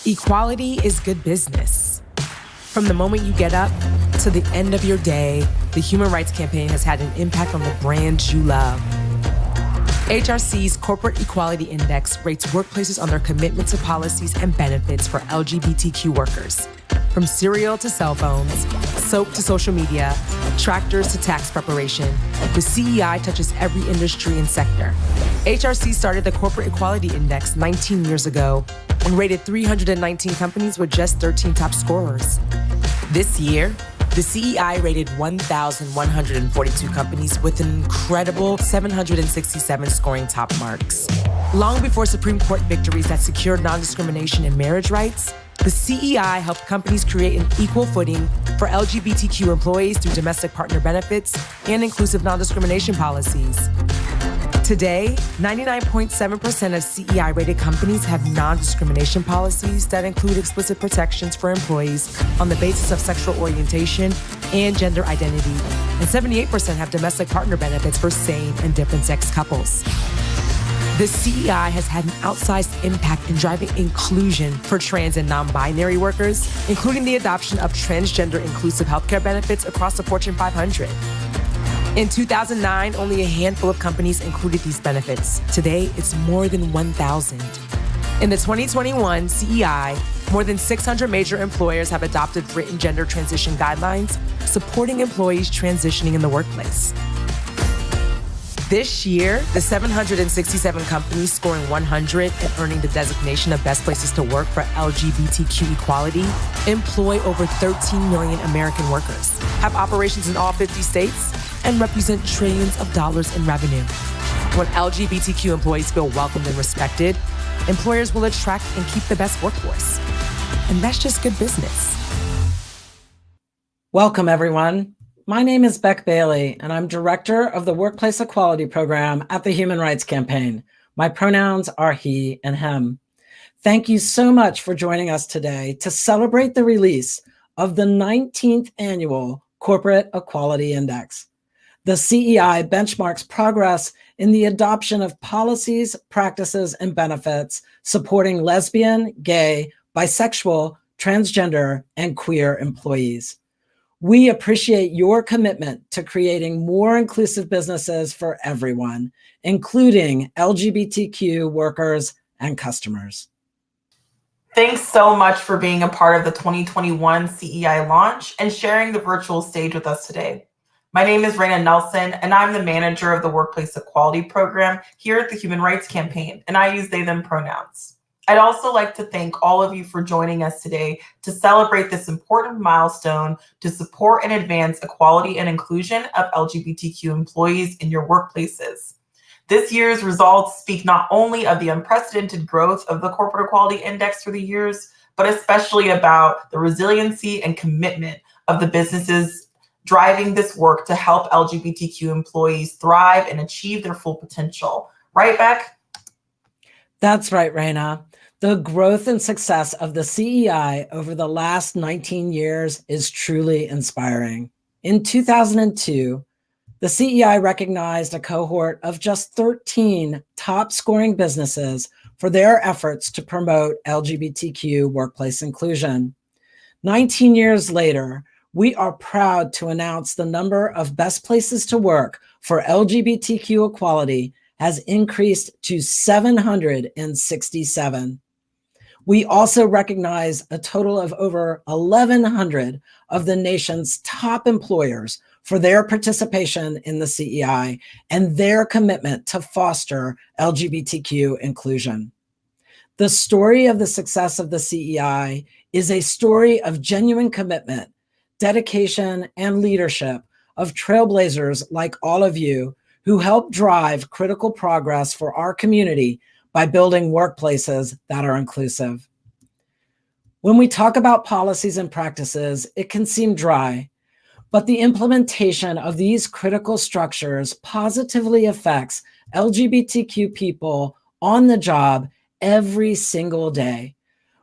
Equality is good business. From the moment you get up to the end of your day, the Human Rights Campaign has had an impact on the brands you love. HRC's Corporate Equality Index rates workplaces on their commitment to policies and benefits for LGBTQ workers. From cereal to cell phones, soap to social media, tractors to tax preparation, the CEI touches every industry and sector. HRC started the Corporate Equality Index 19 years ago and rated 319 companies with just 13 top scorers. This year, the CEI rated 1,142 companies with an incredible 767 scoring top marks. Long before Supreme Court victories that secured non-discrimination in marriage rights, the CEI helped companies create an equal footing for LGBTQ employees through domestic partner benefits and inclusive non-discrimination policies. Today, 99.7% of CEI-rated companies have non-discrimination policies that include explicit protections for employees on the basis of sexual orientation and gender identity, and 78% have domestic partner benefits for same and different-sex couples. The CEI has had an outsized impact in driving inclusion for trans and non-binary workers, including the adoption of transgender inclusive healthcare benefits across the Fortune 500. In 2009, only a handful of companies included these benefits. Today, it's more than 1,000. In the 2021 CEI, more than 600 major employers have adopted written gender transition guidelines, supporting employees transitioning in the workplace. This year, the 767 companies scoring 100 and earning the designation of Best Places to Work for LGBTQ equality employ over 13 million American workers, have operations in all 50 states, and represent trillions of dollars in revenue. When LGBTQ employees feel welcomed and respected, employers will attract and keep the best workforce. And that's just good business. Welcome, everyone. My name is Beck Bailey, and I'm Director of the Workplace Equality Program at the Human Rights Campaign. My pronouns are he and him. Thank you so much for joining us today to celebrate the release of the 19th Annual Corporate Equality Index. The CEI benchmarks progress in the adoption of policies, practices, and benefits supporting lesbian, gay, bisexual, transgender, and queer employees. We appreciate your commitment to creating more inclusive businesses for everyone, including LGBTQ workers and customers. Thanks so much for being a part of the 2021 CEI launch and sharing the virtual stage with us today. My name is Raina Nelson, and I'm the manager of the Workplace Equality Program here at the Human Rights Campaign, and I use they, them pronouns. I'd also like to thank all of you for joining us today to celebrate this important milestone to support and advance equality and inclusion of LGBTQ employees in your workplaces. This year's results speak not only of the unprecedented growth of the Corporate Equality Index through the years, but especially about the resiliency and commitment of the businesses driving this work to help LGBTQ employees thrive and achieve their full potential. Right, Beck? That's right, Raina. The growth and success of the CEI over the last 19 years is truly inspiring. In 2002, the CEI recognized a cohort of just 13 top scoring businesses for their efforts to promote LGBTQ workplace inclusion. 19 years later, we are proud to announce the number of best places to work for LGBTQ equality has increased to 767. We also recognize a total of over 1,100 of the nation's top employers for their participation in the CEI and their commitment to foster LGBTQ inclusion. The story of the success of the CEI is a story of genuine commitment, dedication, and leadership of trailblazers like all of you who help drive critical progress for our community by building workplaces that are inclusive. When we talk about policies and practices, it can seem dry, but the implementation of these critical structures positively affects LGBTQ people on the job every single day.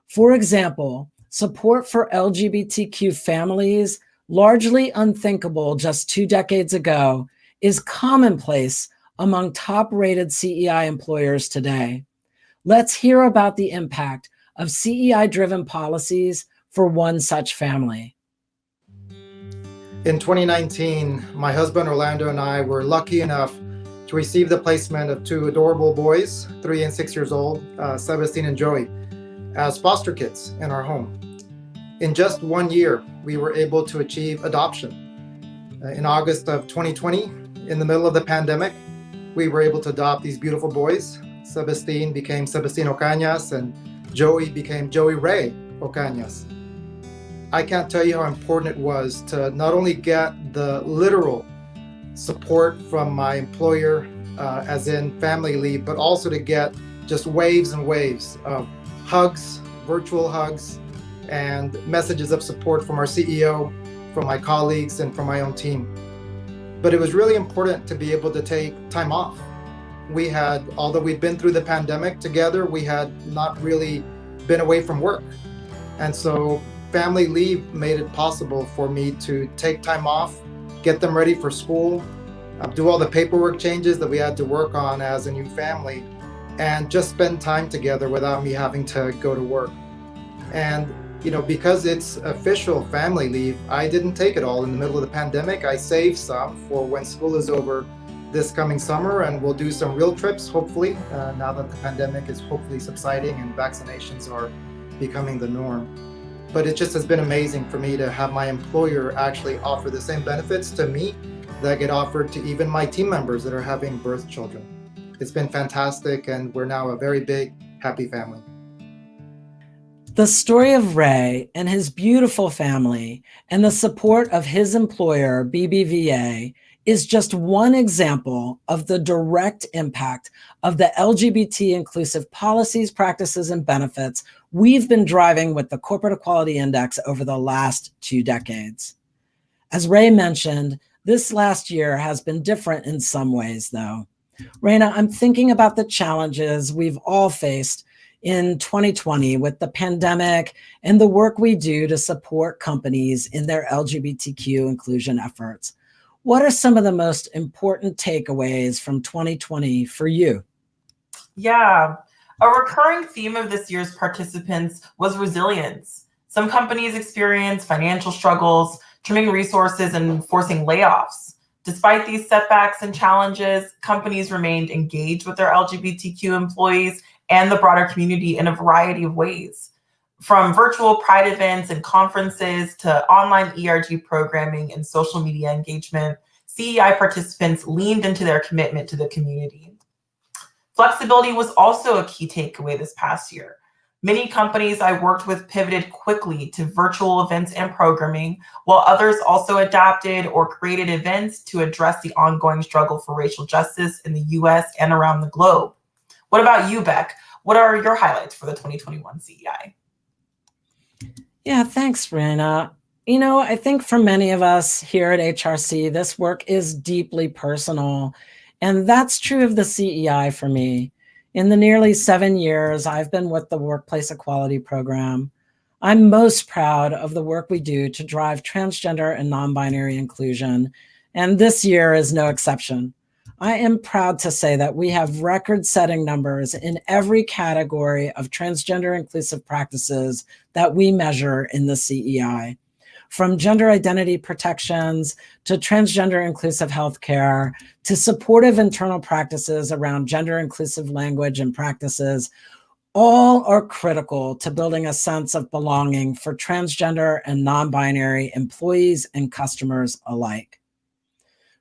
For example, support for LGBTQ families, largely unthinkable just 2 decades ago, is commonplace among top-rated CEI employers today. Let's hear about the impact of CEI-driven policies for one such family. In 2019, my husband Orlando and I were lucky enough to receive the placement of two adorable boys, 3 and 6 years old, Sebastian and Joey, as foster kids in our home. In just 1 year, we were able to achieve adoption. In August of 2020, in the middle of the pandemic, we were able to adopt these beautiful boys. Sebastian became Sebastian Ocañas and Joey became Joey Ray Ocañas. I can't tell you how important it was to not only get the literal support from my employer, as in family leave, but also to get just waves and waves of hugs, virtual hugs, and messages of support from our CEO, from my colleagues, and from my own team. But it was really important to be able to take time off. We had, although we'd been through the pandemic together, we had not really been away from work. And so family leave made it possible for me to take time off, get them ready for school, do all the paperwork changes that we had to work on as a new family, and just spend time together without me having to go to work. And because it's official family leave, I didn't take it all in the middle of the pandemic. I saved some for when school is over this coming summer, and we'll do some real trips, hopefully, now that the pandemic is hopefully subsiding and vaccinations are becoming the norm. But it just has been amazing for me to have my employer actually offer the same benefits to me that get offered to even my team members that are having birth children. It's been fantastic, and we're now a very big, happy family. The story of Ray and his beautiful family and the support of his employer, BBVA, is just one example of the direct impact of the LGBT-inclusive policies, practices, and benefits we've been driving with the Corporate Equality Index over the last 2 decades. As Ray mentioned, this last year has been different in some ways, though. Raina, I'm thinking about the challenges we've all faced in 2020 with the pandemic and the work we do to support companies in their LGBTQ inclusion efforts. What are some of the most important takeaways from 2020 for you? Yeah, a recurring theme of this year's participants was resilience. Some companies experienced financial struggles, trimming resources, and forcing layoffs. Despite these setbacks and challenges, companies remained engaged with their LGBTQ employees and the broader community in a variety of ways. From virtual pride events and conferences to online ERG programming and social media engagement, CEI participants leaned into their commitment to the community. Flexibility was also a key takeaway this past year. Many companies I worked with pivoted quickly to virtual events and programming, while others also adapted or created events to address the ongoing struggle for racial justice in the US and around the globe. What about you, Beck? What are your highlights for the 2021 CEI? Yeah, thanks, Raina. I think for many of us here at HRC, this work is deeply personal, and that's true of the CEI for me. In the nearly 7 years I've been with the Workplace Equality Program, I'm most proud of the work we do to drive transgender and non-binary inclusion, and this year is no exception. I am proud to say that we have record-setting numbers in every category of transgender inclusive practices that we measure in the CEI. From gender identity protections to transgender inclusive healthcare to supportive internal practices around gender inclusive language and practices, all are critical to building a sense of belonging for transgender and non-binary employees and customers alike.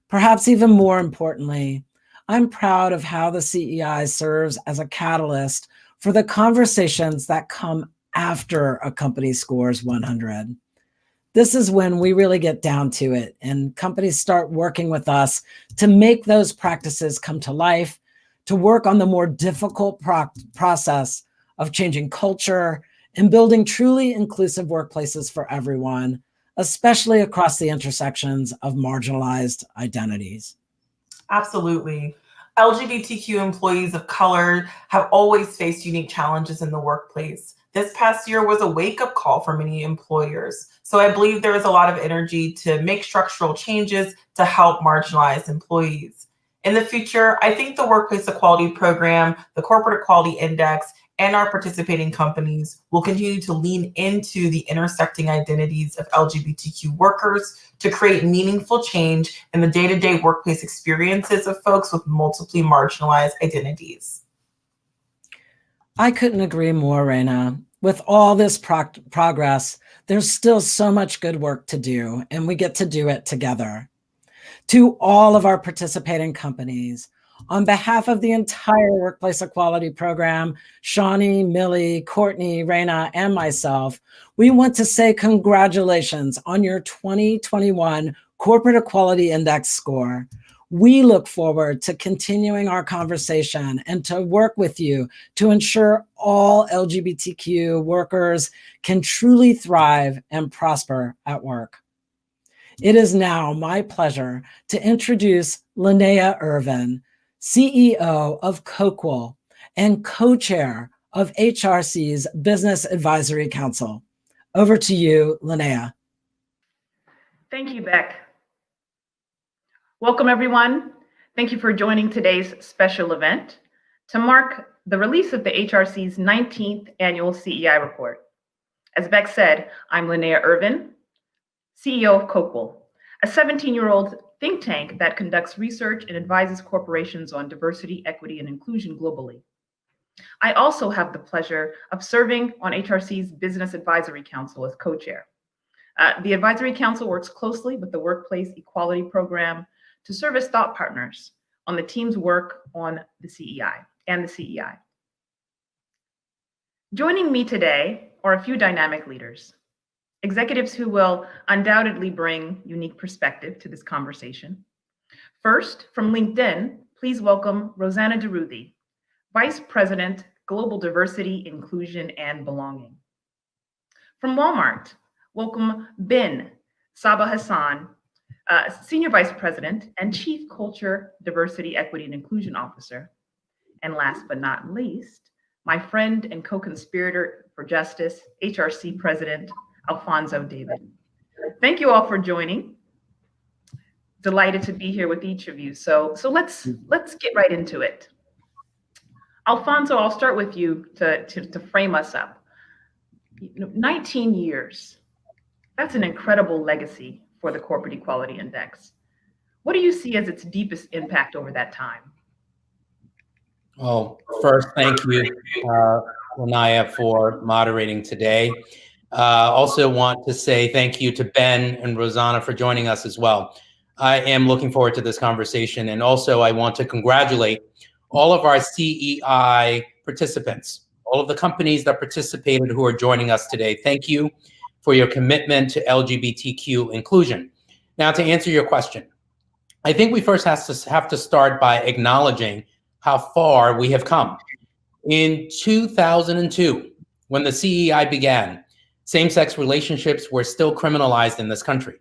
Perhaps even more importantly, I'm proud of how the CEI serves as a catalyst for the conversations that come after a company scores 100. This is when we really get down to it and companies start working with us to make those practices come to life, to work on the more difficult process of changing culture and building truly inclusive workplaces for everyone, especially across the intersections of marginalized identities. Absolutely. LGBTQ employees of color have always faced unique challenges in the workplace. This past year was a wake-up call for many employers. So I believe there is a lot of energy to make structural changes to help marginalized employees. In the future, I think the Workplace Equality Program, the Corporate Equality Index, and our participating companies will continue to lean into the intersecting identities of LGBTQ workers to create meaningful change in the day-to-day workplace experiences of folks with multiply marginalized identities. I couldn't agree more, Raina. With all this progress, there's still so much good work to do, and we get to do it together. To all of our participating companies, on behalf of the entire Workplace Equality Program, Shawnee, Millie, Courtney, Raina, and myself, we want to say congratulations on your 2021 Corporate Equality Index score. We look forward to continuing our conversation and to work with you to ensure all LGBTQ workers can truly thrive and prosper at work. It is now my pleasure to introduce Linnea Irvin, CEO of Coqual and co-chair of HRC's Business Advisory Council. Over to you, Linnea. Thank you, Beck. Welcome, everyone. Thank you for joining today's special event to mark the release of the HRC's 19th annual CEI report. As Beck said, I'm Linnea Irvin, CEO of Coqual, a 17-year-old think tank that conducts research and advises corporations on diversity, equity, and inclusion globally. I also have the pleasure of serving on HRC's Business Advisory Council as co-chair. The Advisory Council works closely with the Workplace Equality Program to serve as thought partners on the team's work on the CEI and the CEI. Joining me today are a few dynamic leaders, executives who will undoubtedly bring unique perspective to this conversation. First, from LinkedIn, please welcome Rosanna Deruthi, Vice President, Global Diversity, Inclusion, and Belonging. From Walmart, welcome Bin Saba Hassan, Senior Vice President and Chief Culture, Diversity, Equity, and Inclusion Officer. And last but not least, my friend and co-conspirator for justice, HRC President, Alfonso David. Thank you all for joining. Delighted to be here with each of you. So let's get right into it. Alfonso, I'll start with you to frame us up. 19 years, that's an incredible legacy for the Corporate Equality Index. What do you see as its deepest impact over that time? Well, first, thank you, Linnea, for moderating today. Also want to say thank you to Ben and Rosanna for joining us as well. I am looking forward to this conversation. And also I want to congratulate all of our CEI participants, all of the companies that participated who are joining us today. Thank you for your commitment to LGBTQ inclusion. Now, to answer your question, I think we first have to start by acknowledging how far we have come. In 2002, when the CEI began, same-sex relationships were still criminalized in this country.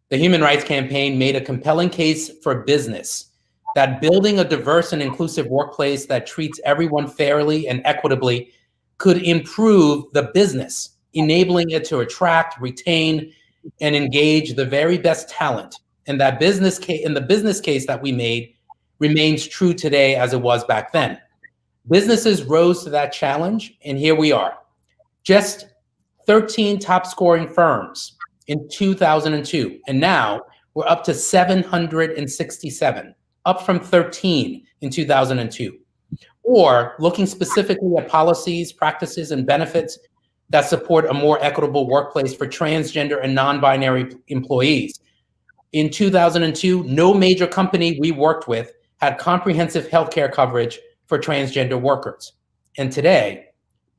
The Human Rights Campaign made a compelling case for business that building a diverse and inclusive workplace that treats everyone fairly and equitably could improve the business, enabling it to attract, retain, and engage the very best talent. And that business case, and the business case that we made remains true today as it was back then. Businesses rose to that challenge, and here we are. Just 13 top scoring firms in 2002, and now we're up to 767, up from 13 in 2002. Or looking specifically at policies, practices, and benefits that support a more equitable workplace for transgender and non-binary employees. In 2002, no major company we worked with had comprehensive healthcare coverage for transgender workers. And today,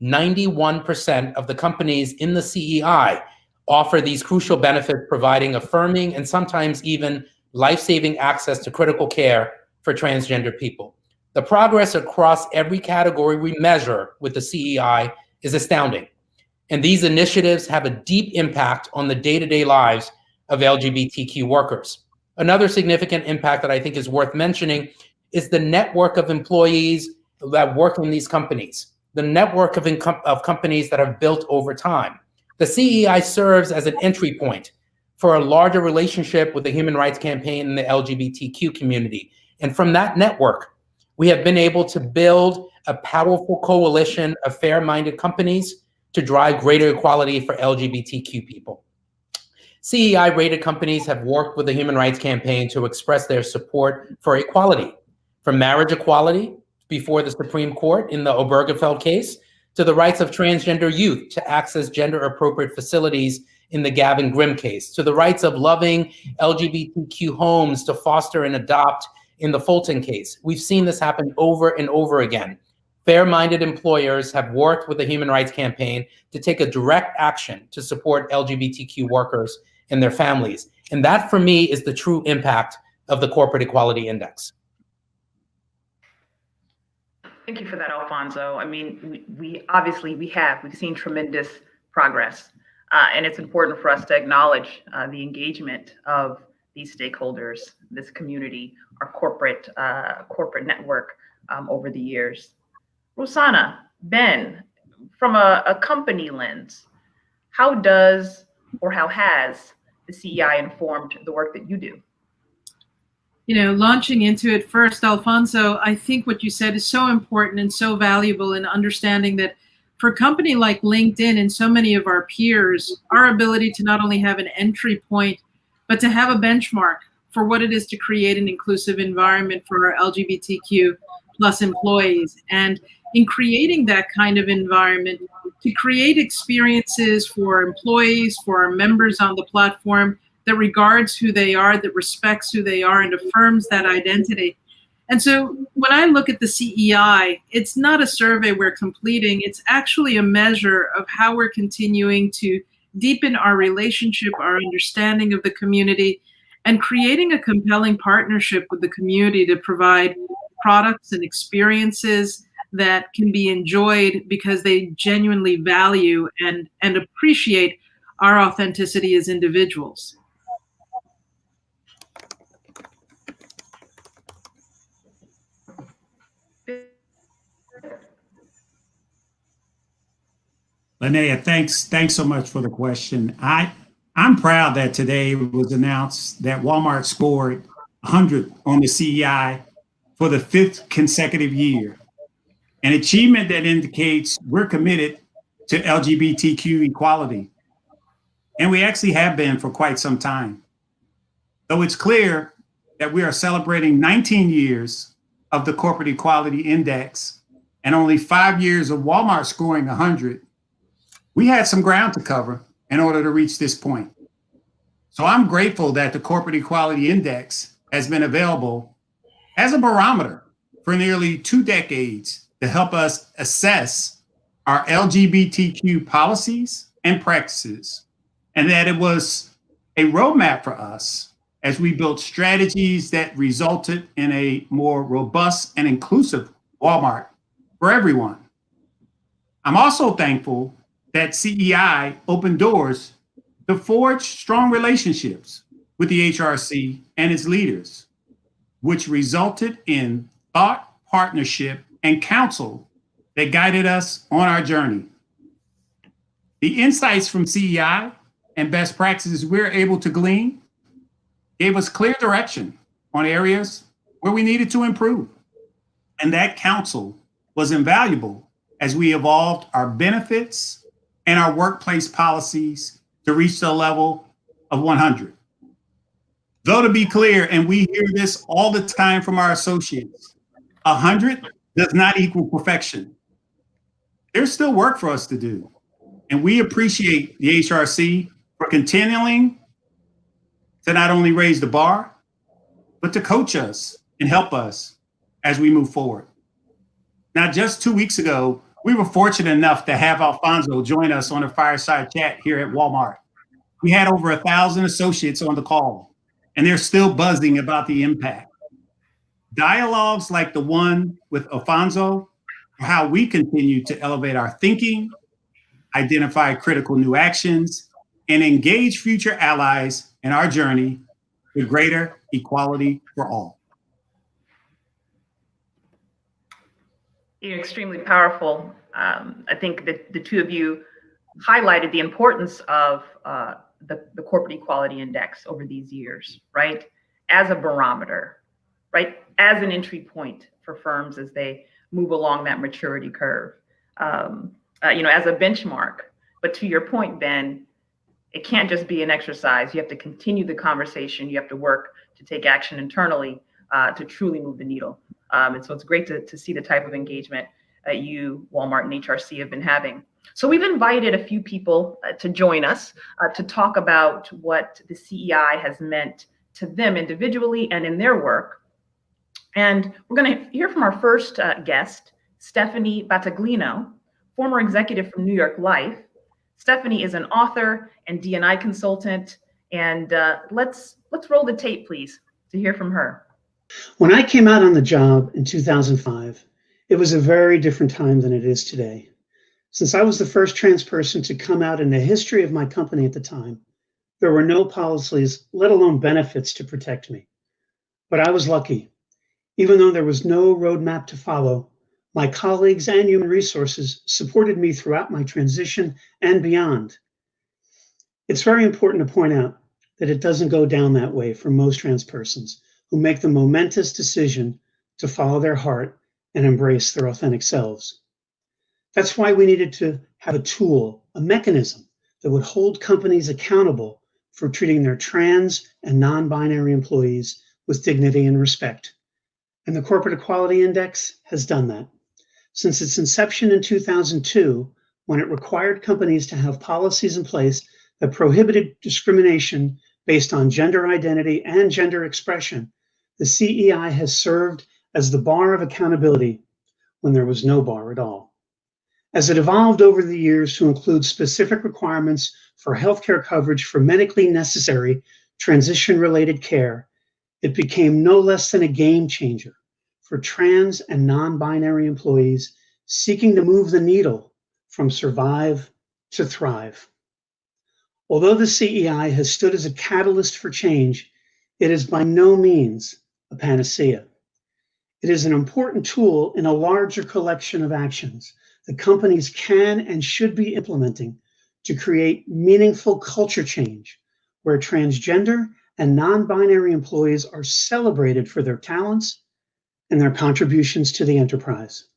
91% of the companies in the CEI offer these crucial benefits, providing affirming and sometimes even life-saving access to critical care for transgender people. The progress across every category we measure with the CEI is astounding. And these initiatives have a deep impact on the day-to-day lives of LGBTQ workers. Another significant impact that I think is worth mentioning is the network of employees that work in these companies, the network of companies that have built over time. The CEI serves as an entry point for a larger relationship with the Human Rights Campaign and the LGBTQ community. And from that network, we have been able to build a powerful coalition of fair-minded companies to drive greater equality for LGBTQ people. CEI-rated companies have worked with the Human Rights Campaign to express their support for equality, from marriage equality before the Supreme Court in the Obergefell case, to the rights of transgender youth to access gender-appropriate facilities in the Gavin Grimm case, to the rights of loving LGBTQ homes to foster and adopt in the Fulton case. We've seen this happen over and over again. Fair-minded employers have worked with the Human Rights Campaign to take a direct action to support LGBTQ workers and their families. And that, for me, is the true impact of the Corporate Equality Index. Thank you for that, Alfonso. I mean, we've seen tremendous progress, and it's important for us to acknowledge the engagement of these stakeholders, this community, our corporate network over the years. Rosanna, Ben, from a company lens, how does or how has the CEI informed the work that you do? You know, launching into it first, Alfonso, I think what you said is so important and so valuable in understanding that for a company like LinkedIn and so many of our peers, our ability to not only have an entry point, but to have a benchmark for what it is to create an inclusive environment for our LGBTQ plus employees. And in creating that kind of environment, to create experiences for employees, for our members on the platform that regards who they are, that respects who they are, and affirms that identity. And so when I look at the CEI, it's not a survey we're completing, it's actually a measure of how we're continuing to deepen our relationship, our understanding of the community, and creating a compelling partnership with the community to provide products and experiences that can be enjoyed because they genuinely value and appreciate our authenticity as individuals. Linnea, thanks so much for the question. I'm proud that today it was announced that Walmart scored 100 on the CEI for the 5th consecutive year, an achievement that indicates we're committed to LGBTQ equality. And we actually have been for quite some time. Though it's clear that we are celebrating 19 years of the Corporate Equality Index and only 5 years of Walmart scoring 100, we had some ground to cover in order to reach this point. So I'm grateful that the Corporate Equality Index has been available as a barometer for nearly 2 decades to help us assess our LGBTQ policies and practices, and that it was a roadmap for us as we built strategies that resulted in a more robust and inclusive Walmart for everyone. I'm also thankful that CEI opened doors to forge strong relationships with the HRC and its leaders, which resulted in thought, partnership, and counsel that guided us on our journey. The insights from CEI and best practices we're able to glean gave us clear direction on areas where we needed to improve. And that counsel was invaluable as we evolved our benefits and our workplace policies to reach the level of 100. Though, to be clear, and we hear this all the time from our associates, 100 does not equal perfection. There's still work for us to do. And we appreciate the HRC for continuing to not only raise the bar, but to coach us and help us as we move forward. Now, just 2 weeks ago, we were fortunate enough to have Alfonso join us on a fireside chat here at Walmart. We had over 1,000 associates on the call, and they're still buzzing about the impact. Dialogues like the one with Alfonso are how we continue to elevate our thinking, identify critical new actions, and engage future allies in our journey to greater equality for all. You're extremely powerful. I think that the two of you highlighted the importance of the Corporate Equality Index over these years, right? As a barometer, right? As an entry point for firms as they move along that maturity curve, as a benchmark. But to your point, Ben, it can't just be an exercise. You have to continue the conversation. You have to work to take action internally to truly move the needle. And so it's great to see the type of engagement that you, Walmart, and HRC have been having. So we've invited a few people to join us to talk about what the CEI has meant to them individually and in their work. And we're going to hear from our first guest, Stephanie Battaglino, former executive from New York Life. Stephanie is an author and D&I consultant. And let's roll the tape, please, to hear from her. When I came out on the job in 2005, it was a very different time than it is today. Since I was the first trans person to come out in the history of my company at the time, there were no policies, let alone benefits, to protect me. But I was lucky. Even though there was no roadmap to follow, my colleagues and human resources supported me throughout my transition and beyond. It's very important to point out that it doesn't go down that way for most trans persons who make the momentous decision to follow their heart and embrace their authentic selves. That's why we needed to have a tool, a mechanism that would hold companies accountable for treating their trans and non-binary employees with dignity and respect. And the Corporate Equality Index has done that. Since its inception in 2002, when it required companies to have policies in place that prohibited discrimination based on gender identity and gender expression, the CEI has served as the bar of accountability when there was no bar at all. As it evolved over the years to include specific requirements for healthcare coverage for medically necessary transition-related care, it became no less than a game changer for trans and non-binary employees seeking to move the needle from survive to thrive. Although the CEI has stood as a catalyst for change, it is by no means a panacea. It is an important tool in a larger collection of actions that companies can and should be implementing to create meaningful culture change where transgender and non-binary employees are celebrated for their talents and their contributions to the enterprise.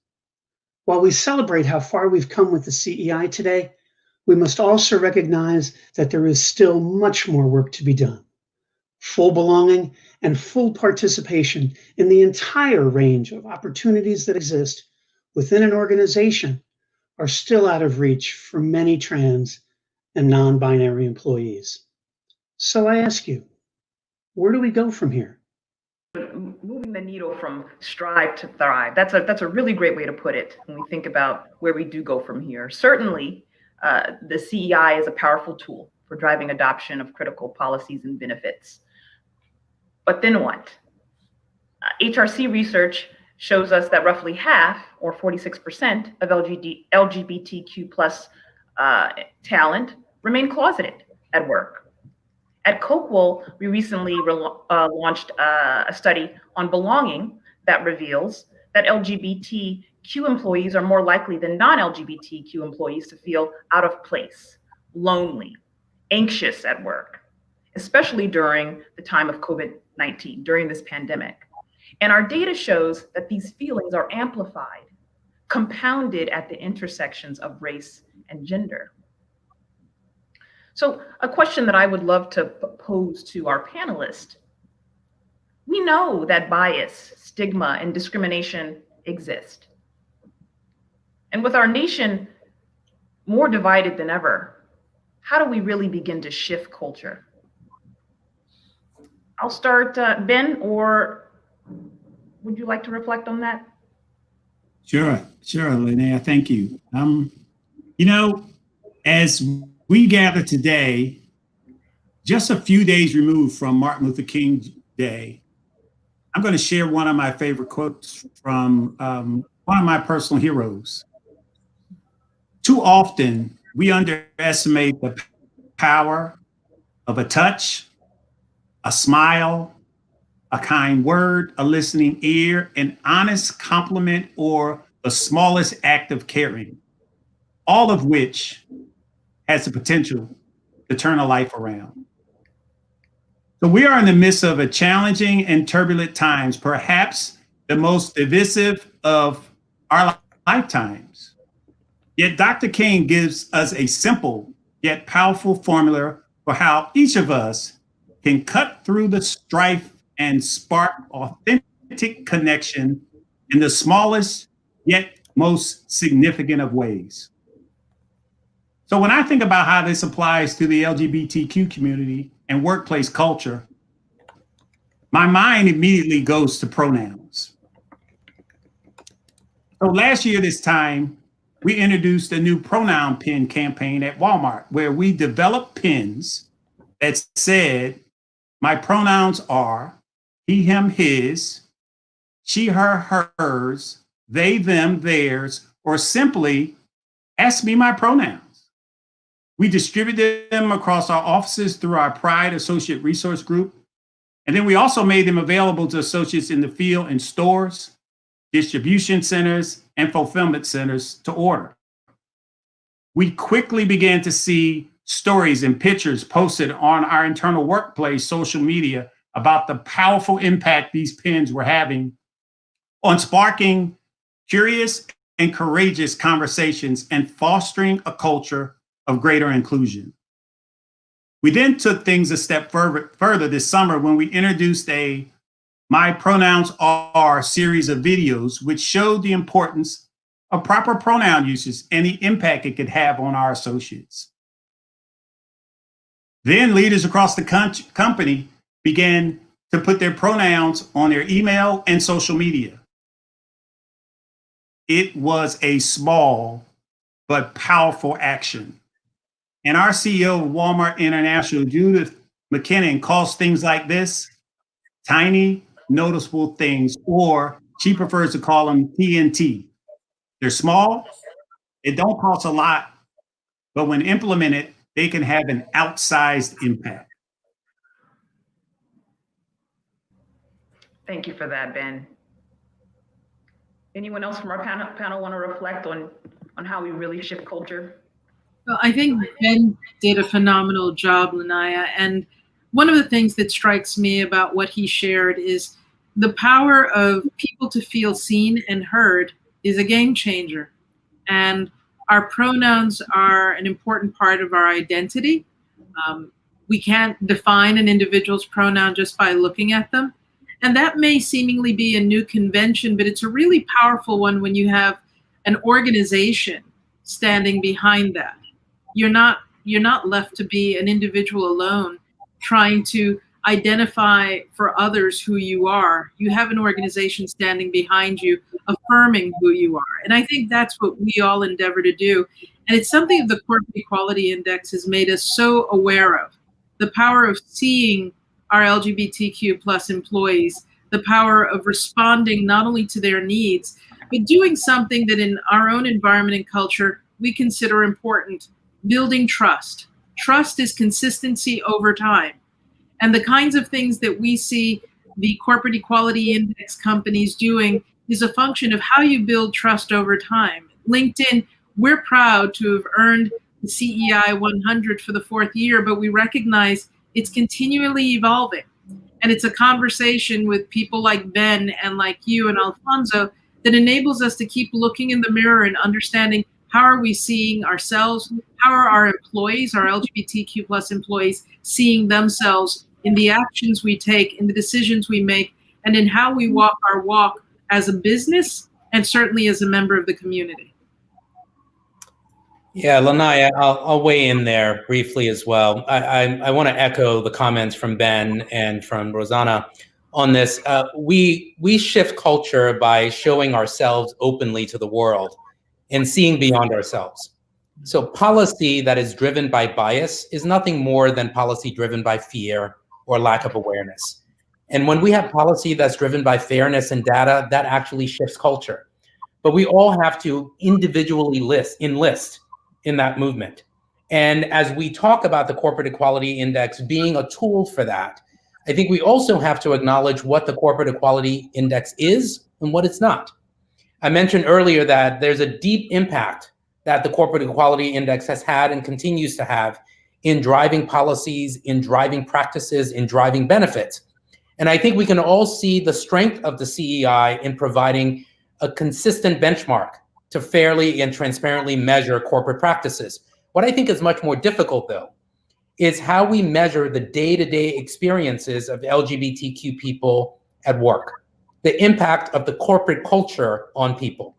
While we celebrate how far we've come with the CEI today, we must also recognize that there is still much more work to be done. Full belonging and full participation in the entire range of opportunities that exist within an organization are still out of reach for many trans and non-binary employees. So I ask you, where do we go from here? Moving the needle from strive to thrive. That's a really great way to put it when we think about where we do go from here. Certainly, the CEI is a powerful tool for driving adoption of critical policies and benefits. But then what? HRC research shows us that roughly half, or 46%, of LGBTQ plus talent remain closeted at work. At Cokewool, we recently launched a study on belonging that reveals that LGBTQ employees are more likely than non-LGBTQ employees to feel out of place, lonely, anxious at work, especially during the time of COVID-19, during this pandemic. And our data shows that these feelings are amplified, compounded at the intersections of race and gender. So a question that I would love to pose to our panelists: we know that bias, stigma, and discrimination exist. And with our nation more divided than ever, how do we really begin to shift culture? I'll start, Ben, or would you like to reflect on that? Sure, Linnea, thank you. As we gather today, just a few days removed from Martin Luther King Day, I'm going to share one of my favorite quotes from one of my personal heroes. Too often, we underestimate the power of a touch, a smile, a kind word, a listening ear, an honest compliment, or the smallest act of caring, all of which has the potential to turn a life around. So we are in the midst of a challenging and turbulent times, perhaps the most divisive of our lifetimes. Yet Dr. King gives us a simple yet powerful formula for how each of us can cut through the strife and spark authentic connection in the smallest yet most significant of ways. So when I think about how this applies to the LGBTQ community and workplace culture, my mind immediately goes to pronouns. So last year, this time, we introduced a new pronoun pin campaign at Walmart, where we developed pins that said, my pronouns are he, him, his, she, her, hers, they, them, theirs, or simply ask me my pronouns. We distributed them across our offices through our Pride Associate Resource Group. And then we also made them available to associates in the field in stores, distribution centers, and fulfillment centers to order. We quickly began to see stories and pictures posted on our internal workplace social media about the powerful impact these pins were having on sparking curious and courageous conversations and fostering a culture of greater inclusion. We then took things a step further this summer when we introduced a My Pronouns Are series of videos, which showed the importance of proper pronoun usage and the impact it could have on our associates. Then leaders across the company began to put their pronouns on their email and social media. It was a small but powerful action. And our CEO of Walmart International, Judith McKinnon, calls things like this tiny, noticeable things, or she prefers to call them TNT. They're small, it don't cost a lot, but when implemented, they can have an outsized impact. Thank you for that, Ben. Anyone else from our panel want to reflect on how we really shift culture? Well, I think Ben did a phenomenal job, Lanaya. And one of the things that strikes me about what he shared is the power of people to feel seen and heard is a game changer. And our pronouns are an important part of our identity. We can't define an individual's pronoun just by looking at them. And that may seemingly be a new convention, but it's a really powerful one when you have an organization standing behind that. You're not left to be an individual alone trying to identify for others who you are. You have an organization standing behind you, affirming who you are. And I think that's what we all endeavor to do. And it's something that the Corporate Equality Index has made us so aware of. The power of seeing our LGBTQ plus employees, the power of responding not only to their needs, but doing something that in our own environment and culture we consider important, building trust. Trust is consistency over time. And the kinds of things that we see the Corporate Equality Index companies doing is a function of how you build trust over time. LinkedIn, we're proud to have earned the CEI 100 for the 4th year, but we recognize it's continually evolving. And it's a conversation with people like Ben and like you and Alfonso that enables us to keep looking in the mirror and understanding how are we seeing ourselves, how are our employees, our LGBTQ plus employees, seeing themselves in the actions we take, in the decisions we make, and in how we walk our walk as a business and certainly as a member of the community. Yeah, Lanaya, I'll weigh in there briefly as well. I want to echo the comments from Ben and from Rosanna on this. We shift culture by showing ourselves openly to the world and seeing beyond ourselves. So policy that is driven by bias is nothing more than policy driven by fear or lack of awareness. And when we have policy that's driven by fairness and data, that actually shifts culture. But we all have to individually enlist in that movement. And as we talk about the Corporate Equality Index being a tool for that, I think we also have to acknowledge what the Corporate Equality Index is and what it's not. I mentioned earlier that there's a deep impact that the Corporate Equality Index has had and continues to have in driving policies, in driving practices, in driving benefits. And I think we can all see the strength of the CEI in providing a consistent benchmark to fairly and transparently measure corporate practices. What I think is much more difficult, though, is how we measure the day-to-day experiences of LGBTQ people at work, the impact of the corporate culture on people.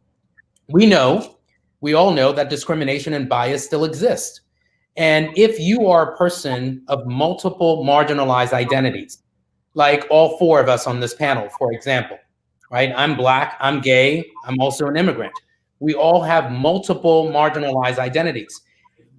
We all know that discrimination and bias still exist. And if you are a person of multiple marginalized identities, like all four of us on this panel, for example, right? I'm Black, I'm gay, I'm also an immigrant. We all have multiple marginalized identities.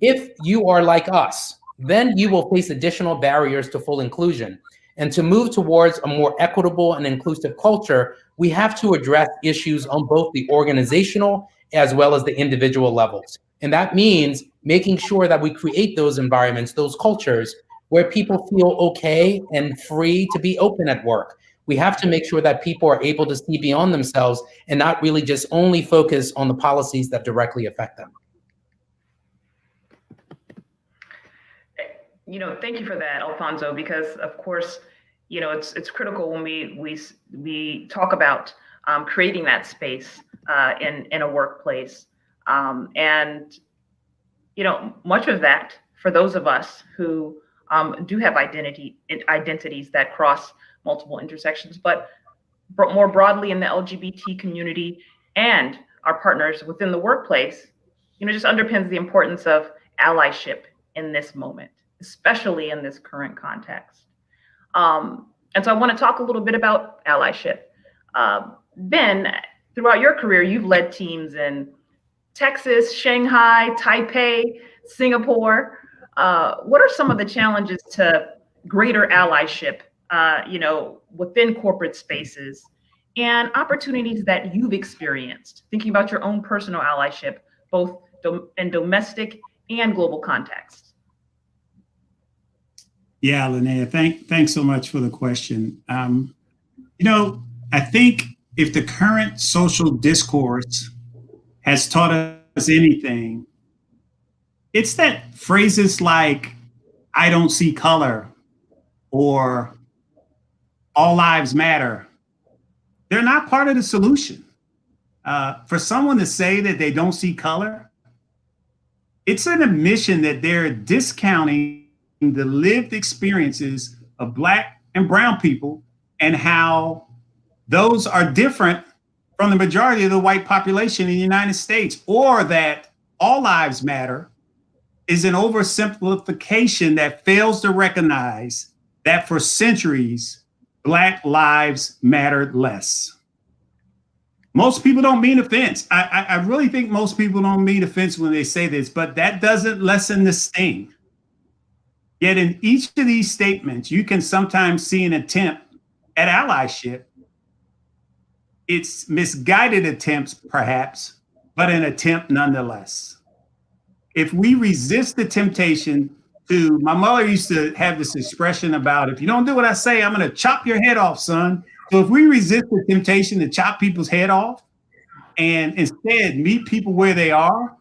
If you are like us, then you will face additional barriers to full inclusion. And to move towards a more equitable and inclusive culture, we have to address issues on both the organizational as well as the individual levels. And that means making sure that we create those environments, those cultures, where people feel okay and free to be open at work. We have to make sure that people are able to see beyond themselves and not really just only focus on the policies that directly affect them. Thank you for that, Alfonso, because of course, it's critical when we talk about creating that space in a workplace. And much of that, for those of us who do have identities that cross multiple intersections, but more broadly in the LGBT community and our partners within the workplace, just underpins the importance of allyship in this moment, especially in this current context. And so I want to talk a little bit about allyship. Ben, throughout your career, you've led teams in Texas, Shanghai, Taipei, Singapore. What are some of the challenges to greater allyship, within corporate spaces, and opportunities that you've experienced, thinking about your own personal allyship, both in domestic and global contexts? Yeah, Linnea, thanks so much for the question. I think if the current social discourse has taught us anything, it's that phrases like, I don't see color, or all lives matter, they're not part of the solution. For someone to say that they don't see color, it's an admission that they're discounting the lived experiences of Black and brown people and how those are different from the majority of the white population in the United States, or that all lives matter is an oversimplification that fails to recognize that for centuries, Black lives mattered less. Most people don't mean offense. I really think most people don't mean offense when they say this, but that doesn't lessen the sting. Yet in each of these statements, you can sometimes see an attempt at allyship. It's misguided attempts, perhaps, but an attempt nonetheless. If we resist the temptation to, my mother used to have this expression about, if you don't do what I say, I'm going to chop your head off, son. So if we resist the temptation to chop people's head off and instead meet people where they are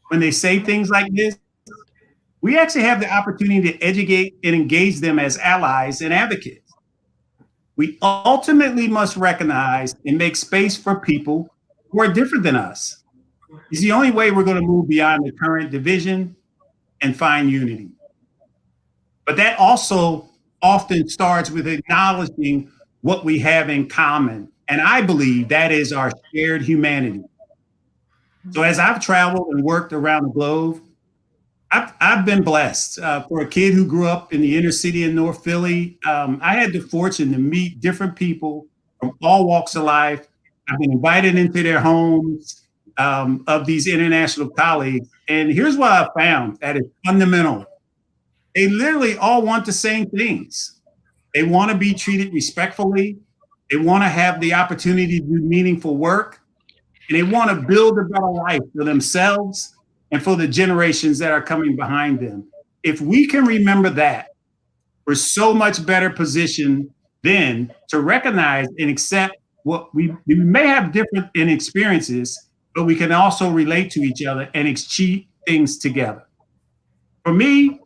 when they say things like this, we actually have the opportunity to educate and engage them as allies and advocates. We ultimately must recognize and make space for people who are different than us. It's the only way we're going to move beyond the current division and find unity. But that also often starts with acknowledging what we have in common. And I believe that is our shared humanity. So as I've traveled and worked around the globe, I've been blessed. For a kid who grew up in the inner city in North Philly, I had the fortune to meet different people from all walks of life. I've been invited into their homes of these international colleagues. And here's what I found that is fundamental. They literally all want the same things. They want to be treated respectfully. They want to have the opportunity to do meaningful work. And they want to build a better life for themselves and for the generations that are coming behind them. If we can remember that, we're so much better positioned then to recognize and accept what we may have different in experiences, but we can also relate to each other and achieve things together. For me,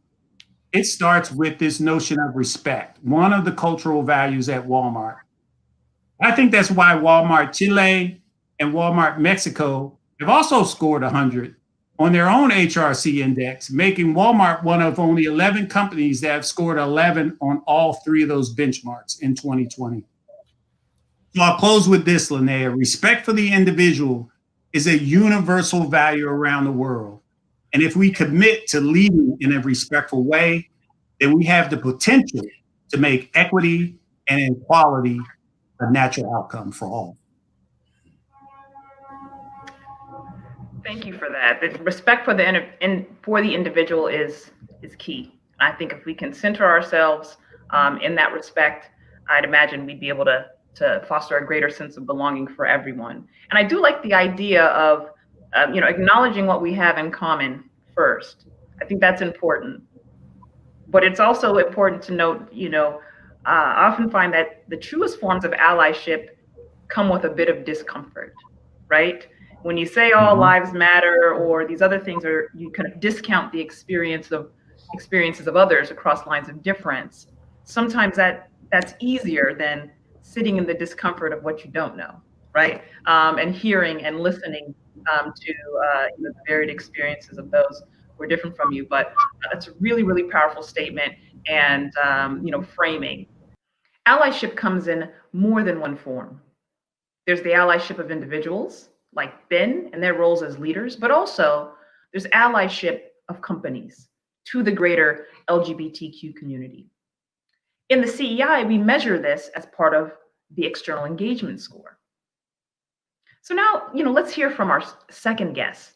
it starts with this notion of respect, one of the cultural values at Walmart. I think that's why Walmart Chile and Walmart Mexico have also scored 100 on their own HRC index, making Walmart one of only 11 companies that have scored 11 on all three of those benchmarks in 2020. So I'll close with this, Linnea. Respect for the individual is a universal value around the world. And if we commit to leading in a respectful way, then we have the potential to make equity and equality a natural outcome for all. Thank you for that. The respect for the individual is key. I think if we can center ourselves in that respect, I'd imagine we'd be able to foster a greater sense of belonging for everyone. And I do like the idea of acknowledging what we have in common first. I think that's important. But it's also important to note, I often find that the truest forms of allyship come with a bit of discomfort, right? When you say all lives matter or these other things, or you kind of discount the experiences of others across lines of difference, sometimes that's easier than sitting in the discomfort of what you don't know, right? And hearing and listening to the varied experiences of those who are different from you. But that's a really, really powerful statement and framing. Allyship comes in more than one form. There's the allyship of individuals, like Ben and their roles as leaders, but also there's allyship of companies to the greater LGBTQ community. In the CEI, we measure this as part of the external engagement score. So now, let's hear from our second guest,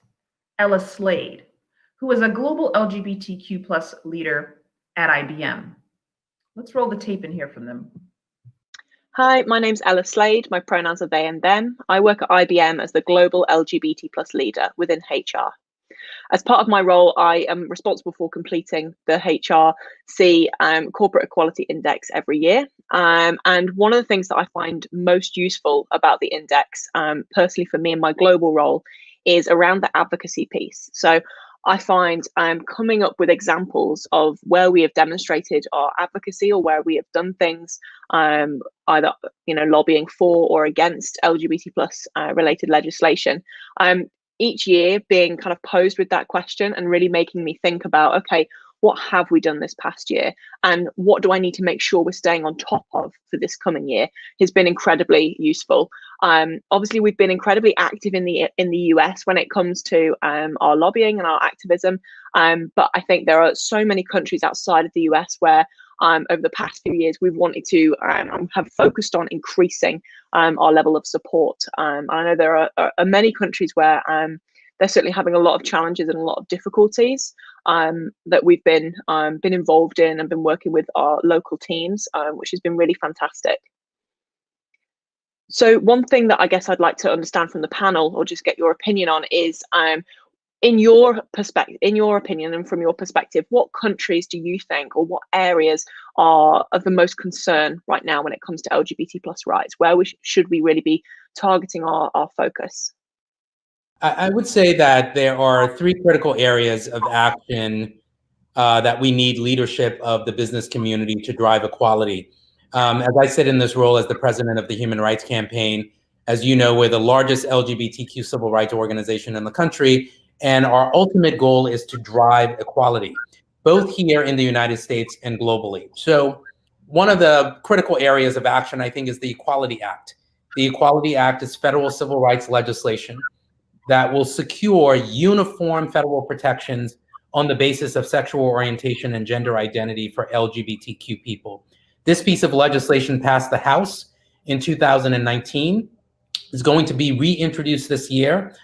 Ella Slade, who is a global LGBTQ+ leader at IBM. Let's roll the tape and hear from them. Hi, my name's Ella Slade. My pronouns are they and them. I work at IBM as the global LGBT+ leader within HR. As part of my role, I am responsible for completing the HRC Corporate Equality Index every year. And one of the things that I find most useful about the index, personally for me in my global role, is around the advocacy piece. So I find coming up with examples of where we have demonstrated our advocacy or where we have done things, either lobbying for or against LGBT+ related legislation. Each year being kind of posed with that question and really making me think about, okay, what have we done this past year and what do I need to make sure we're staying on top of for this coming year has been incredibly useful. Obviously, we've been incredibly active in the US when it comes to our lobbying and our activism, but I think there are so many countries outside of the US where over the past few years we've wanted to have focused on increasing our level of support. I know there are many countries where they're certainly having a lot of challenges and a lot of difficulties that we've been involved in and been working with our local teams, which has been really fantastic. So one thing that I guess I'd like to understand from the panel or just get your opinion on is, in your opinion and from your perspective, what countries do you think or what areas are of the most concern right now when it comes to LGBT+ rights? Where should we really be targeting our focus? I would say that there are three critical areas of action that we need leadership of the business community to drive equality. As I sit in this role as the president of the Human Rights Campaign, as you know, we're the largest LGBTQ civil rights organization in the country, and our ultimate goal is to drive equality, both here in the United States and globally. So one of the critical areas of action, I think, is the Equality Act. The Equality Act is federal civil rights legislation that will secure uniform federal protections on the basis of sexual orientation and gender identity for LGBTQ people. This piece of legislation passed the House in 2019, is going to be reintroduced this year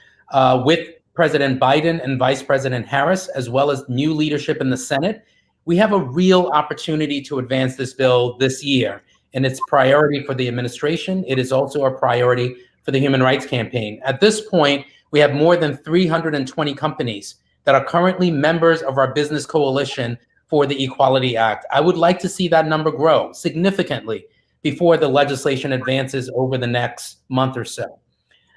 with President Biden and Vice President Harris, as well as new leadership in the Senate. We have a real opportunity to advance this bill this year, and it's a priority for the administration. It is also a priority for the Human Rights Campaign. At this point, we have more than 320 companies that are currently members of our business coalition for the Equality Act. I would like to see that number grow significantly before the legislation advances over the next month or so.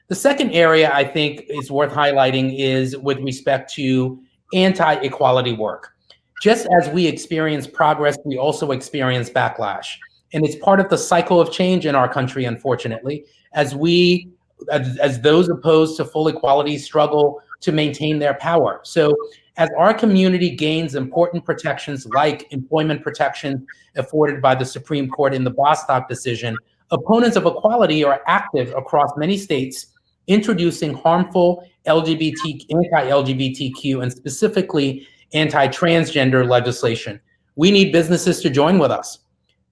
The second area I think is worth highlighting is with respect to anti-equality work. Just as we experience progress, we also experience backlash. And it's part of the cycle of change in our country, unfortunately, as we as those opposed to full equality struggle to maintain their power. So as our community gains important protections like employment protection afforded by the Supreme Court in the Bostock decision, opponents of equality are active across many states, introducing harmful anti-LGBTQ, and specifically anti-transgender legislation. We need businesses to join with us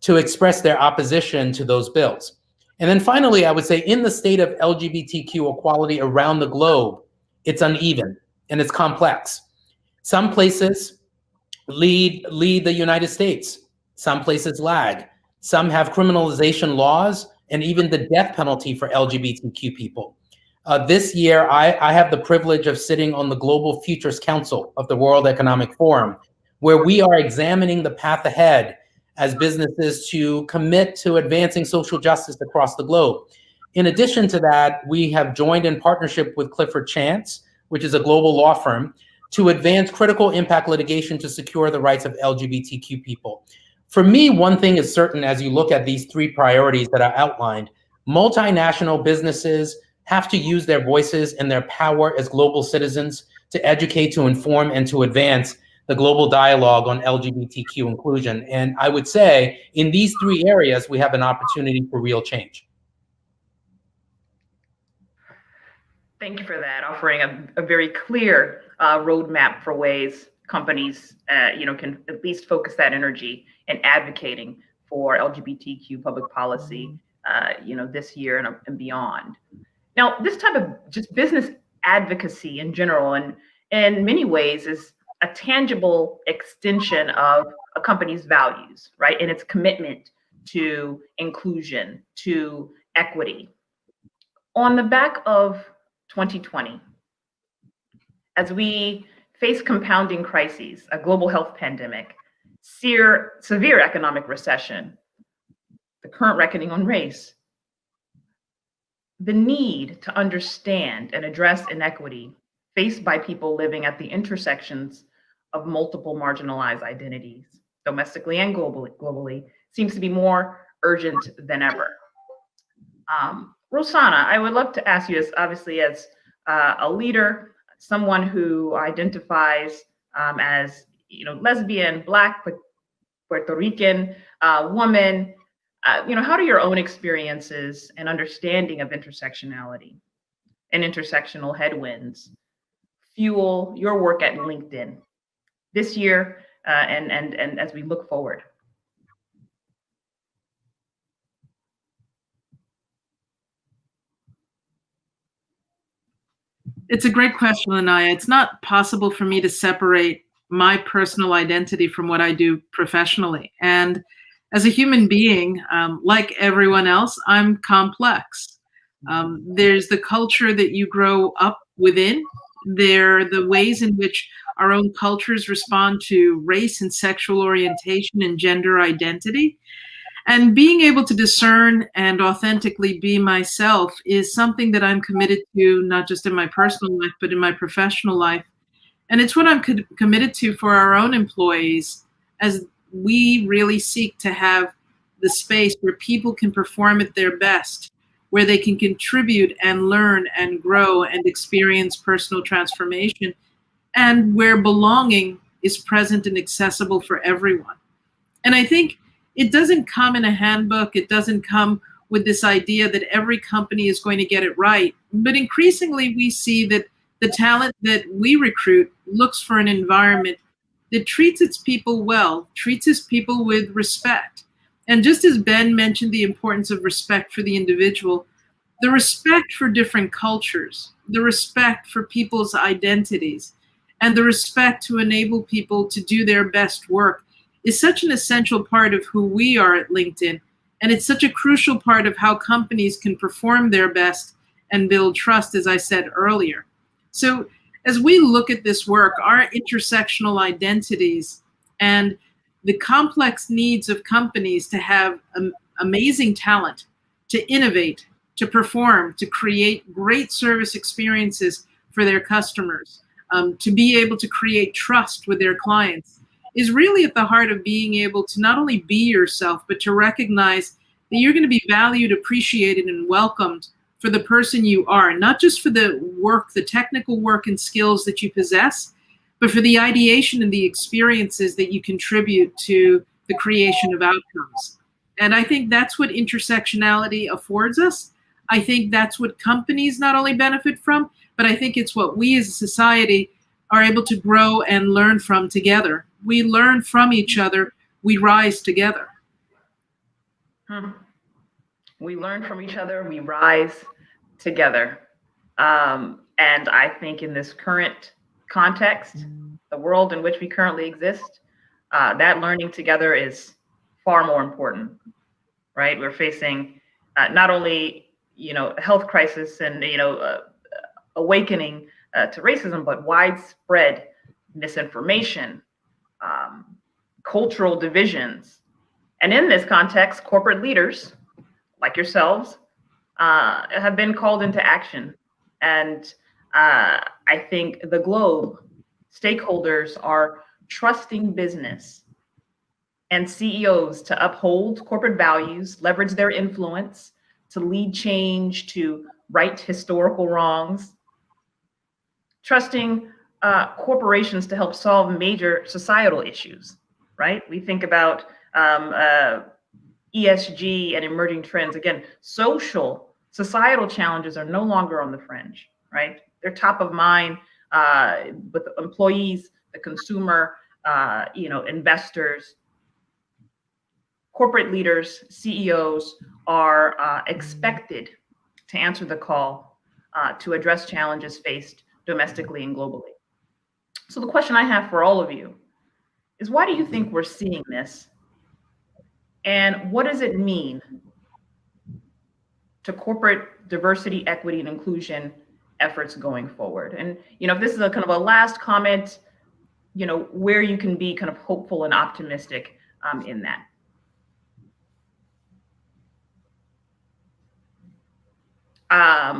to express their opposition to those bills. And then finally, I would say in the state of LGBTQ equality around the globe, it's uneven and it's complex. Some places lead the United States. Some places lag. Some have criminalization laws and even the death penalty for LGBTQ people. This year, I have the privilege of sitting on the Global Futures Council of the World Economic Forum, where we are examining the path ahead as businesses to commit to advancing social justice across the globe. In addition to that, we have joined in partnership with Clifford Chance, which is a global law firm, to advance critical impact litigation to secure the rights of LGBTQ people. For me, one thing is certain as you look at these three priorities that I outlined, multinational businesses have to use their voices and their power as global citizens to educate, to inform, and to advance the global dialogue on LGBTQ inclusion. And I would say in these three areas, we have an opportunity for real change. Thank you for that, offering a very clear roadmap for ways companies can at least focus that energy in advocating for LGBTQ public policy this year and beyond. Now, this type of just business advocacy in general and in many ways is a tangible extension of a company's values, right? And its commitment to inclusion, to equity. On the back of 2020, as we face compounding crises, a global health pandemic, severe economic recession, the current reckoning on race, the need to understand and address inequity faced by people living at the intersections of multiple marginalized identities, domestically and globally, seems to be more urgent than ever. Rosanna, I would love to ask you, as a leader, someone who identifies as lesbian, Black, Puerto Rican woman, how do your own experiences and understanding of intersectionality and intersectional headwinds fuel your work at LinkedIn this year and as we look forward? It's a great question, Lanaya. It's not possible for me to separate my personal identity from what I do professionally. And as a human being, like everyone else, I'm complex. There's the culture that you grow up within. There are the ways in which our own cultures respond to race and sexual orientation and gender identity. And being able to discern and authentically be myself is something that I'm committed to, not just in my personal life, but in my professional life. And it's what I'm committed to for our own employees, as we really seek to have the space where people can perform at their best, where they can contribute and learn and grow and experience personal transformation, and where belonging is present and accessible for everyone. And I think it doesn't come in a handbook. It doesn't come with this idea that every company is going to get it right. But increasingly, we see that the talent that we recruit looks for an environment that treats its people well, treats its people with respect. And just as Ben mentioned the importance of respect for the individual, the respect for different cultures, the respect for people's identities, and the respect to enable people to do their best work is such an essential part of who we are at LinkedIn. And it's such a crucial part of how companies can perform their best and build trust, as I said earlier. So as we look at this work, our intersectional identities and the complex needs of companies to have amazing talent, to innovate, to perform, to create great service experiences for their customers, to be able to create trust with their clients, is really at the heart of being able to not only be yourself, but to recognize that you're going to be valued, appreciated, and welcomed for the person you are, not just for the work, the technical work and skills that you possess, but for the ideation and the experiences that you contribute to the creation of outcomes. And I think that's what intersectionality affords us. I think that's what companies not only benefit from, but I think it's what we as a society are able to grow and learn from together. We learn from each other, we rise together. We learn from each other, we rise together. And I think in this current context, the world in which we currently exist, that learning together is far more important, right? We're facing not only, a health crisis and, awakening to racism, but widespread misinformation, cultural divisions. And in this context, corporate leaders like yourselves have been called into action. And I think the globe, stakeholders are trusting business and CEOs to uphold corporate values, leverage their influence to lead change, to right historical wrongs, trusting corporations to help solve major societal issues, right? We think about ESG and emerging trends. Again, societal challenges are no longer on the fringe, right? They're top of mind with employees, the consumer, investors. Corporate leaders, CEOs are expected to answer the call to address challenges faced domestically and globally. So the question I have for all of you is, why do you think we're seeing this? And what does it mean to corporate diversity, equity, and inclusion efforts going forward? And, if this is a kind of a last comment, where you can be kind of hopeful and optimistic in that.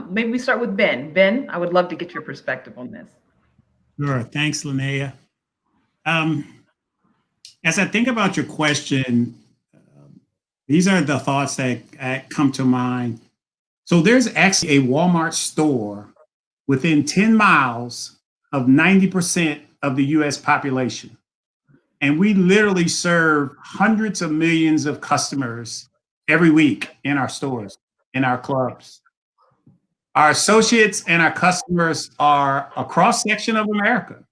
Maybe we start with Ben. Ben, I would love to get your perspective on this. Sure. Thanks, Linnea. As I think about your question, these are the thoughts that come to mind. So there's actually a Walmart store within 10 miles of 90% of the US population. And we literally serve hundreds of millions of customers every week in our stores, in our clubs. Our associates and our customers are a cross-section of America.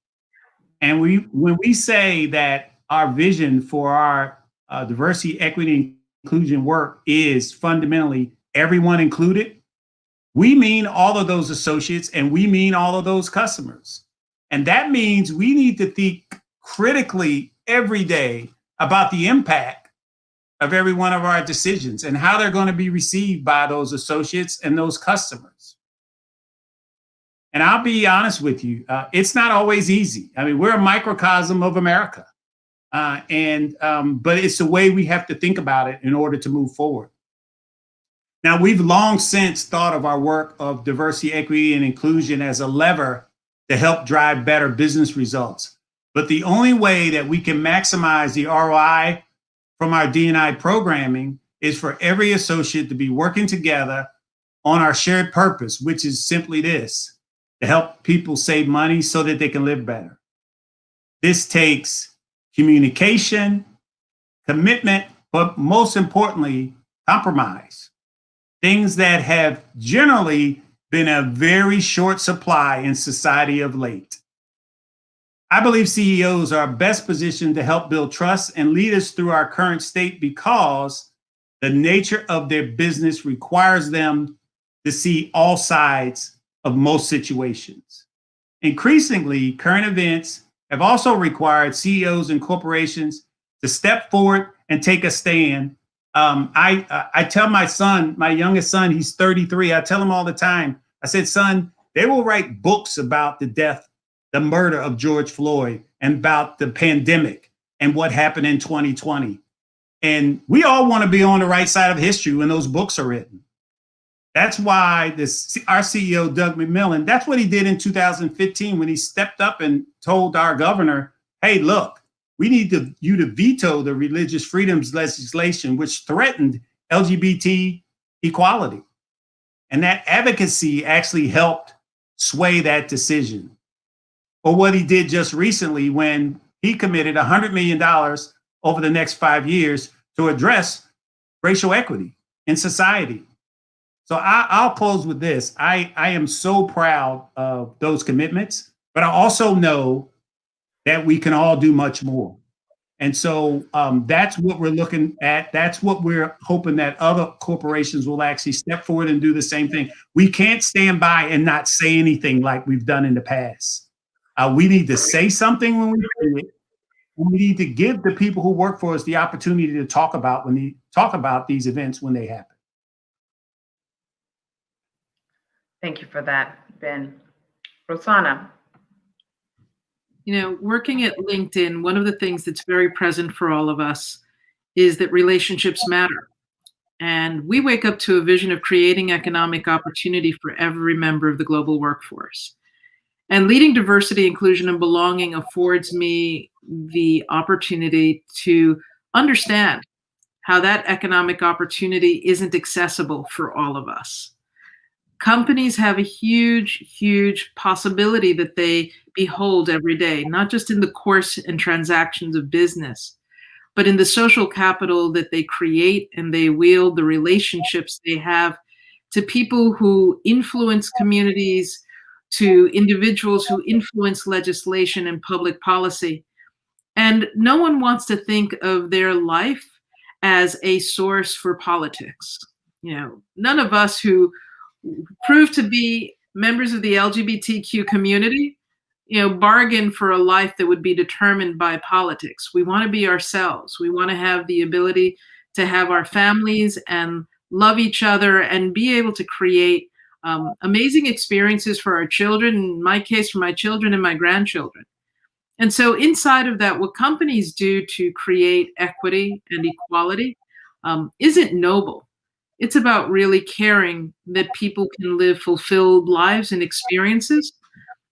And when we say that our vision for our diversity, equity, and inclusion work is fundamentally everyone included, we mean all of those associates and we mean all of those customers. And that means we need to think critically every day about the impact of every one of our decisions and how they're going to be received by those associates and those customers. And I'll be honest with you, it's not always easy. I mean, we're a microcosm of America. But it's the way we have to think about it in order to move forward. Now, we've long since thought of our work of diversity, equity, and inclusion as a lever to help drive better business results. But the only way that we can maximize the ROI from our D&I programming is for every associate to be working together on our shared purpose, which is simply this: to help people save money so that they can live better. This takes communication, commitment, but most importantly, compromise. Things that have generally been a very short supply in society of late. I believe CEOs are best positioned to help build trust and lead us through our current state because the nature of their business requires them to see all sides of most situations. Increasingly, current events have also required CEOs and corporations to step forward and take a stand. I tell my son, my youngest son, he's 33, I tell him all the time, I said, son, they will write books about the murder of George Floyd and about the pandemic and what happened in 2020. And we all want to be on the right side of history when those books are written. That's why our CEO, Doug McMillon, that's what he did in 2015 when he stepped up and told our governor, hey, look, we need you to veto the religious freedoms legislation, which threatened LGBT equality. And that advocacy actually helped sway that decision. Or what he did just recently when he committed $100 million over the next 5 years to address racial equity in society. So I'll close with this. I am so proud of those commitments, but I also know that we can all do much more. And so that's what we're looking at. That's what we're hoping that other corporations will actually step forward and do the same thing. We can't stand by and not say anything like we've done in the past. We need to say something when we do it. We need to give the people who work for us the opportunity to talk about these events when they happen. Thank you for that, Ben. Rosanna. You know, working at LinkedIn, one of the things that's very present for all of us is that relationships matter. And we wake up to a vision of creating economic opportunity for every member of the global workforce. And leading diversity, inclusion, and belonging affords me the opportunity to understand how that economic opportunity isn't accessible for all of us. Companies have a huge, huge possibility that they behold every day, not just in the course and transactions of business, but in the social capital that they create and they wield, the relationships they have to people who influence communities, to individuals who influence legislation and public policy. And no one wants to think of their life as a source for politics. You know, none of us who prove to be members of the LGBTQ community, you know, bargain for a life that would be determined by politics. We want to be ourselves. We want to have the ability to have our families and love each other and be able to create amazing experiences for our children, in my case, for my children and my grandchildren. And so inside of that, what companies do to create equity and equality isn't noble. It's about really caring that people can live fulfilled lives and experiences,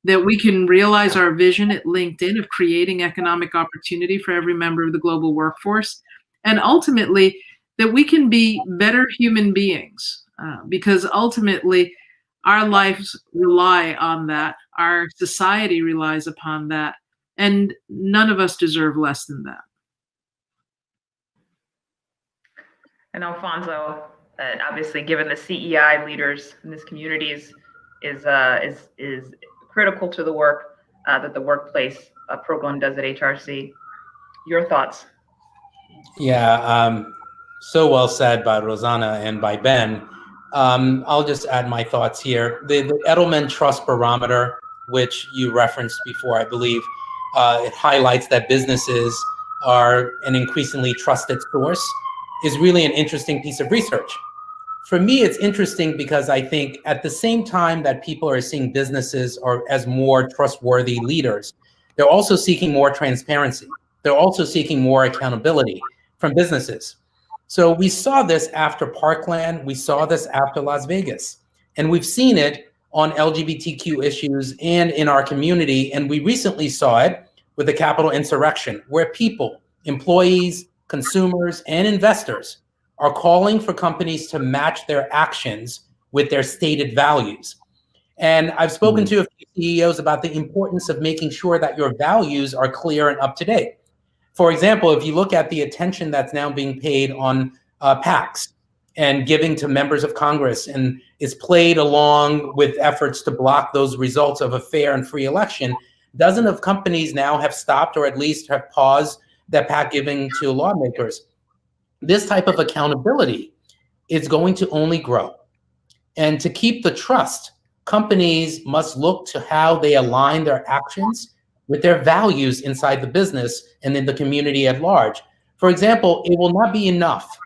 that we can realize our vision at LinkedIn of creating economic opportunity for every member of the global workforce, and ultimately that we can be better human beings, because ultimately our lives rely on that, our society relies upon that, and none of us deserve less than that. And Alfonso, obviously, given the CEI leaders in this community is critical to the work that the workplace program does at HRC. Your thoughts? Yeah, so well said by Rosanna and by Ben. I'll just add my thoughts here. The Edelman Trust Barometer, which you referenced before, I believe, it highlights that businesses are an increasingly trusted source, is really an interesting piece of research. For me, it's interesting because I think at the same time that people are seeing businesses as more trustworthy leaders, they're also seeking more transparency. They're also seeking more accountability from businesses. So we saw this after Parkland, we saw this after Las Vegas, and we've seen it on LGBTQ issues and in our community. And we recently saw it with the Capitol insurrection, where people, employees, consumers, and investors are calling for companies to match their actions with their stated values. And I've spoken to a few CEOs about the importance of making sure that your values are clear and up to date. For example, if you look at the attention that's now being paid on PACs and giving to members of Congress, and is played along with efforts to block those results of a fair and free election, dozens of companies now have stopped or at least have paused that PAC giving to lawmakers. This type of accountability is going to only grow. And to keep the trust, companies must look to how they align their actions with their values inside the business and in the community at large. For example, it will not be enough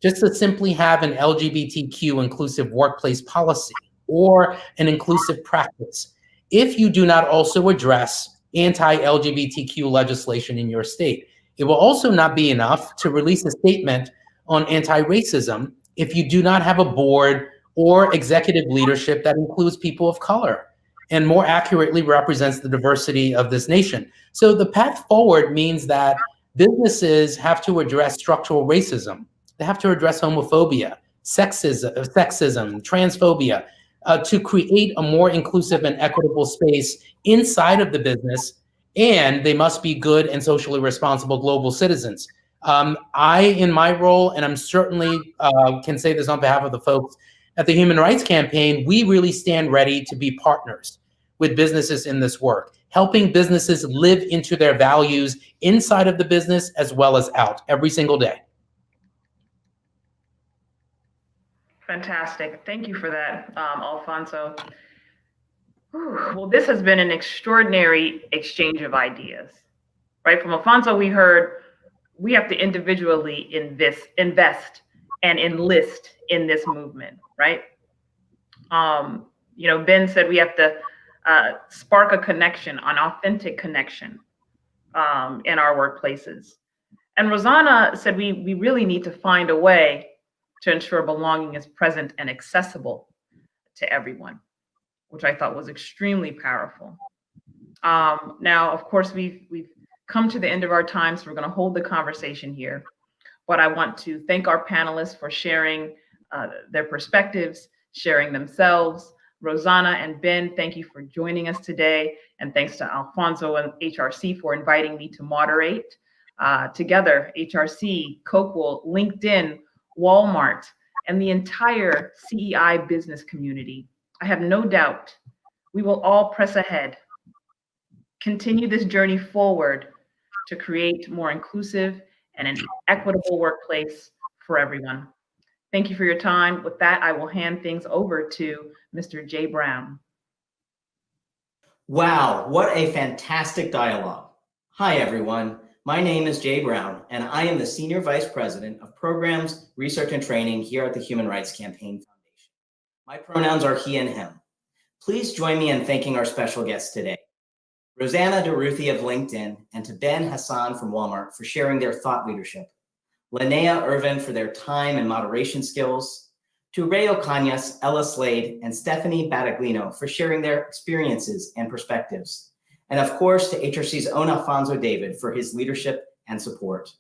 just to simply have an LGBTQ-inclusive workplace policy or an inclusive practice if you do not also address anti-LGBTQ legislation in your state. It will also not be enough to release a statement on anti-racism if you do not have a board or executive leadership that includes people of color and more accurately represents the diversity of this nation. So the path forward means that businesses have to address structural racism. They have to address homophobia. sexism, transphobia, to create a more inclusive and equitable space inside of the business, and they must be good and socially responsible global citizens. I, in my role, and I'm certainly can say this on behalf of the folks at the Human Rights Campaign, we really stand ready to be partners with businesses in this work, helping businesses live into their values inside of the business as well as out every single day. Fantastic. Thank you for that, Alfonso. Whew. Well, this has been an extraordinary exchange of ideas, right? From Alfonso, we heard we have to individually invest and enlist in this movement, right? Ben said we have to spark a connection, an authentic connection in our workplaces. And Rosanna said we really need to find a way to ensure belonging is present and accessible to everyone, which I thought was extremely powerful. Now, of course, we've come to the end of our time, so we're going to hold the conversation here. But I want to thank our panelists for sharing their perspectives, sharing themselves. Rosanna and Ben, thank you for joining us today. And thanks to Alfonso and HRC for inviting me to moderate. Together, HRC, Cokewool, LinkedIn, Walmart, and the entire CEI business community, I have no doubt we will all press ahead, continue this journey forward to create more inclusive and an equitable workplace for everyone. Thank you for your time. With that, I will hand things over to Mr. Jay Brown. Wow, what a fantastic dialogue. Hi, everyone. My name is Jay Brown, and I am the Senior Vice President of Programs, Research, and Training here at the Human Rights Campaign Foundation. My pronouns are he and him. Please join me in thanking our special guests today. Rosanna DeRuthi of LinkedIn, and to Ben Hassan from Walmart for sharing their thought leadership. Linnea Irvin for their time and moderation skills. To Rayo Cañas, Ella Slade, and Stephanie Battaglino for sharing their experiences and perspectives. And of course, to HRC's own Alfonso David for his leadership and support.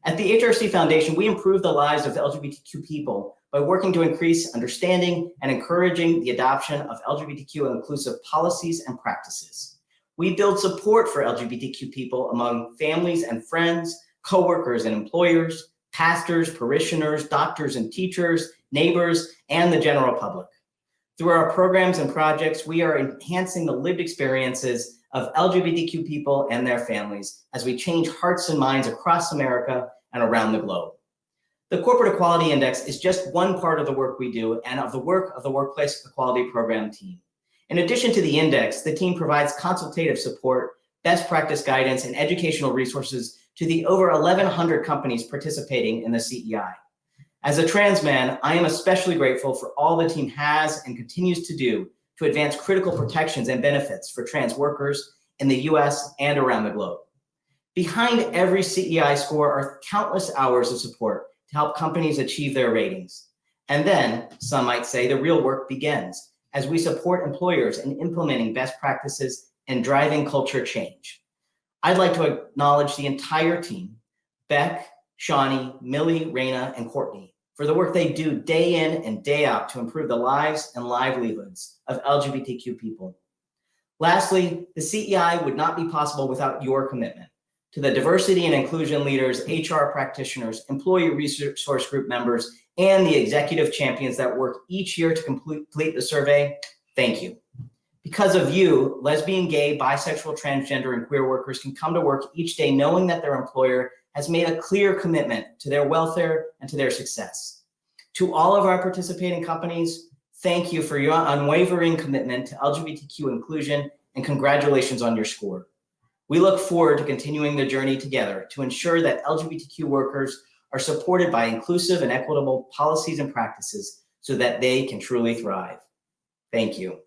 At the HRC Foundation, we improve the lives of LGBTQ people by working to increase understanding and encouraging the adoption of LGBTQ-inclusive policies and practices. We build support for LGBTQ people among families and friends, coworkers and employers, pastors, parishioners, doctors and teachers, neighbors, and the general public. Through our programs and projects, we are enhancing the lived experiences of LGBTQ people and their families as we change hearts and minds across America and around the globe. The Corporate Equality Index is just one part of the work we do and of the work of the Workplace Equality Program team. In addition to the index, the team provides consultative support, best practice guidance, and educational resources to the over 1,100 companies participating in the CEI. As a trans man, I am especially grateful for all the team has and continues to do to advance critical protections and benefits for trans workers in the US and around the globe. Behind every CEI score are countless hours of support to help companies achieve their ratings. And then, some might say, the real work begins as we support employers in implementing best practices and driving culture change. I'd like to acknowledge the entire team, Beck, Shawnee, Millie, Raina, and Courtney, for the work they do day in and day out to improve the lives and livelihoods of LGBTQ people. Lastly, the CEI would not be possible without your commitment. To the diversity and inclusion leaders, HR practitioners, employee resource group members, and the executive champions that work each year to complete the survey, thank you. Because of you, lesbian, gay, bisexual, transgender, and queer workers can come to work each day knowing that their employer has made a clear commitment to their welfare and to their success. To all of our participating companies, thank you for your unwavering commitment to LGBTQ inclusion, and congratulations on your score. We look forward to continuing the journey together to ensure that LGBTQ workers are supported by inclusive and equitable policies and practices so that they can truly thrive. Thank you.